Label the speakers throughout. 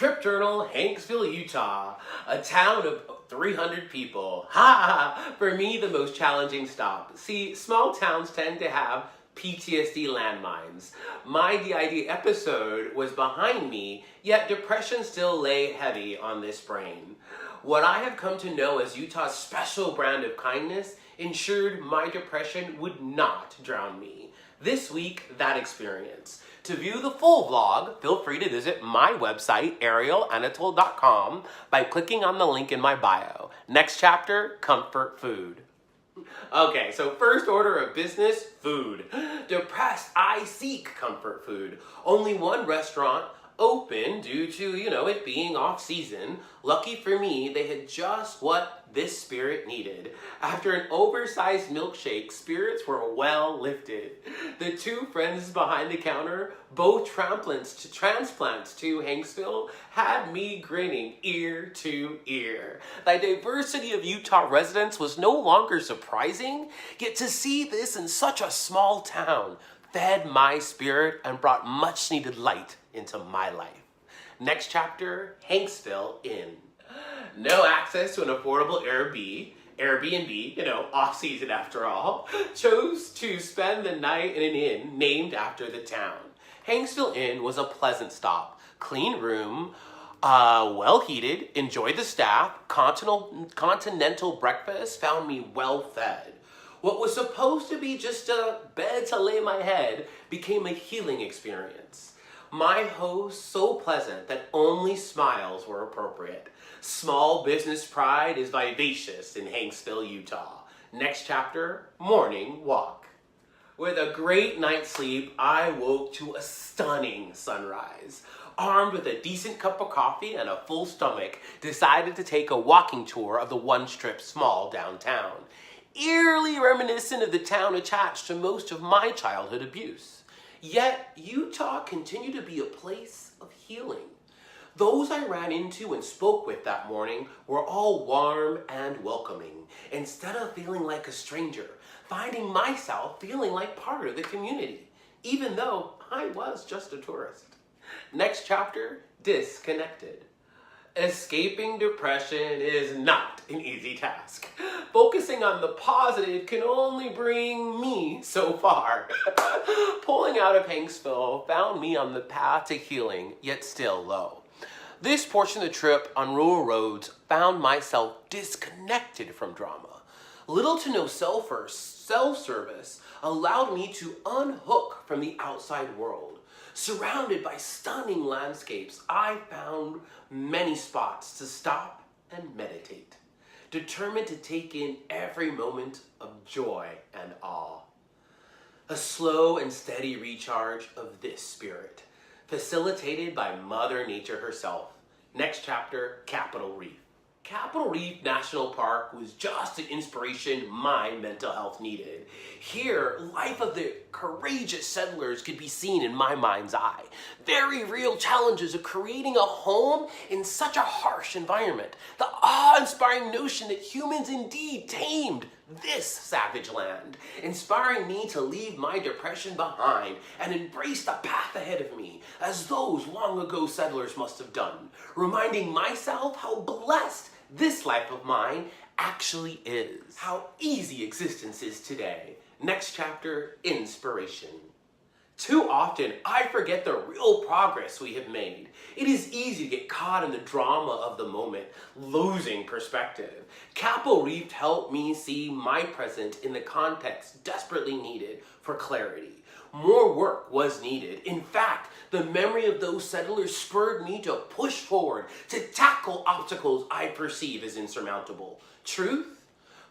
Speaker 1: Trip Journal, Hanksville, Utah, a town of 300 people. Ha! For me, the most challenging stop. See, small towns tend to have PTSD landmines. My DID episode was behind me, yet depression still lay heavy on this brain. What I have come to know as Utah's special brand of kindness ensured my depression would not drown me. This week, that experience. To view the full vlog, feel free to visit my website, arielanatole.com, by clicking on the link in my bio. Next chapter, comfort food. Okay, so first order of business, food. Depressed, I seek comfort food. Only one restaurant open due to, it being off season. Lucky for me, they had just what this spirit needed. After an oversized milkshake, spirits were well lifted. The two friends behind the counter, both transplants to Hanksville, had me grinning ear to ear. The diversity of Utah residents was no longer surprising, yet to see this in such a small town fed my spirit and brought much needed light into my life. Next chapter, Hanksville Inn. No access to an affordable Airbnb, off season after all, chose to spend the night in an inn named after the town. Hanksville Inn was a pleasant stop. Clean room, well heated, enjoyed the staff, continental breakfast, found me well fed. What was supposed to be just a bed to lay my head became a healing experience. My host so pleasant that only smiles were appropriate. Small business pride is vivacious in Hanksville, Utah. Next chapter, morning walk. With a great night's sleep, I woke to a stunning sunrise. Armed with a decent cup of coffee and a full stomach, decided to take a walking tour of the one-strip mall downtown. Eerily reminiscent of the town attached to most of my childhood abuse. Yet, Utah continued to be a place of healing. Those I ran into and spoke with that morning were all warm and welcoming. Instead of feeling like a stranger, finding myself feeling like part of the community, even though I was just a tourist. Next chapter, disconnected. Escaping depression is not an easy task. Focusing on the positive can only bring me so far. Pulling out of Hanksville found me on the path to healing, yet still low. This portion of the trip on rural roads found myself disconnected from drama. Little to no self-service allowed me to unhook from the outside world. Surrounded by stunning landscapes, I found many spots to stop and meditate, determined to take in every moment of joy and awe. A slow and steady recharge of this spirit, facilitated by Mother Nature herself. Next chapter, Capitol Reef. Capitol Reef National Park was just the inspiration my mental health needed. Here, life of the courageous settlers could be seen in my mind's eye. Very real challenges of creating a home in such a harsh environment. The awe-inspiring notion that humans indeed tamed this savage land, inspiring me to leave my depression behind and embrace the path ahead of me, as those long ago settlers must have done, reminding myself how blessed this life of mine actually is. How easy existence is today. Next chapter, inspiration. Too often, I forget the real progress we have made. It is easy to get caught in the drama of the moment, losing perspective. Capitol Reef helped me see my present in the context desperately needed for clarity. More work was needed. In fact, the memory of those settlers spurred me to push forward, to tackle obstacles I perceive as insurmountable. Truth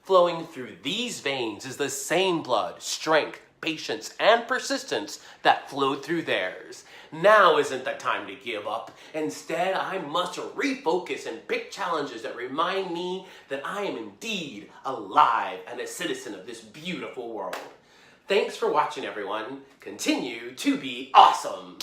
Speaker 1: flowing through these veins is the same blood, strength, patience, and persistence that flowed through theirs. Now isn't the time to give up. Instead, I must refocus and pick challenges that remind me that I am indeed alive and a citizen of this beautiful world. Thanks for watching, everyone. Continue to be awesome.